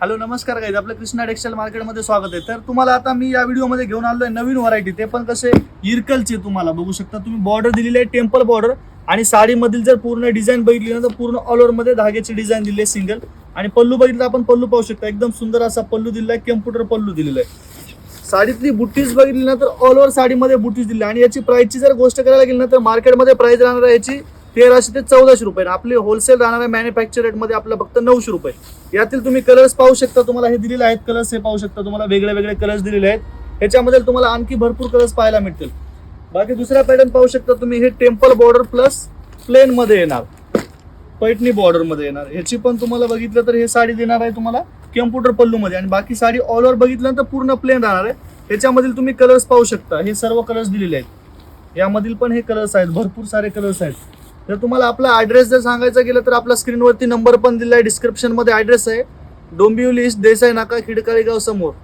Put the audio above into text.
Hello नमस्कार guys, आपलं Krishna textile मार्केटमध्ये स्वागत आहे। तर तुम्हाला आता मी या व्हिडिओमध्ये घेऊन आलोय नवीन व्हरायटी, ते पण कसे इरकलचे। तुम्हाला बघू शकता तुम्ही बॉर्डर दिलेली आहे टेम्पल बॉर्डर, आणि साडीमधील जर पूर्ण डिझाईन बघितली ना तर पूर्ण ऑल ओव्हर मध्ये धाग्याची डिझाईन दिली आहे सिंगल। आणि पल्लू बघितलं आपण, पल्लू पाहू शकता एकदम सुंदर असा पल्लू दिलेला आहे, कम्प्युटर पल्लू दिलेला आहे। साडीतली बुट्टीज बघितली ना तर ऑल ओव्हर साडीमध्ये बुट्टीज दिली, आणि याची प्राइसची जर गोष्ट करायला गेली ना तर मार्केटमध्ये प्राइस राहणार आहे याची 1300 ते 1400 रुपये। आपले होलसेल राहणार आहे मॅन्युफॅक्चर रेट मध्ये आपलं फक्त 900 रुपये। यातील तुम्ही कलर्स पाहू शकता, तुम्हाला हे दिलेले आहेत कलर्स, हे पाहू शकता तुम्हाला वेगळे वेगळे कलर्स दिलेले आहेत। ह्याच्यामध्ये तुम्हाला आणखी भरपूर कलर्स पाहायला मिळतील। बाकी दुसरा पॅटर्न पाहू शकता तुम्ही, हे टेम्पल बॉर्डर प्लस प्लेन मध्ये येणार, पैठणी बॉर्डर मध्ये येणार। ह्याची पण तुम्हाला बघितलं तर हे साडी देणार आहे तुम्हाला कम्प्युटर पल्लू मध्ये, आणि बाकी साडी ऑल ओव्हर बघितलं तर पूर्ण प्लेन राहणार आहे। ह्याच्यामधील तुम्ही कलर्स पाहू शकता, हे सर्व कलर्स दिलेले आहेत। यामधील पण हे कलर्स आहेत, भरपूर सारे कलर्स आहेत। जर तुम्हाला आपला ऍड्रेस जर सांगायचा गेलं तर आपला स्क्रीनवरती नंबर पण दिला आहे, डिस्क्रिप्शन मध्ये ऍड्रेस आहे, डोंबिवली ईस्ट देसाई नाका, खिडकाळी गाव समोर।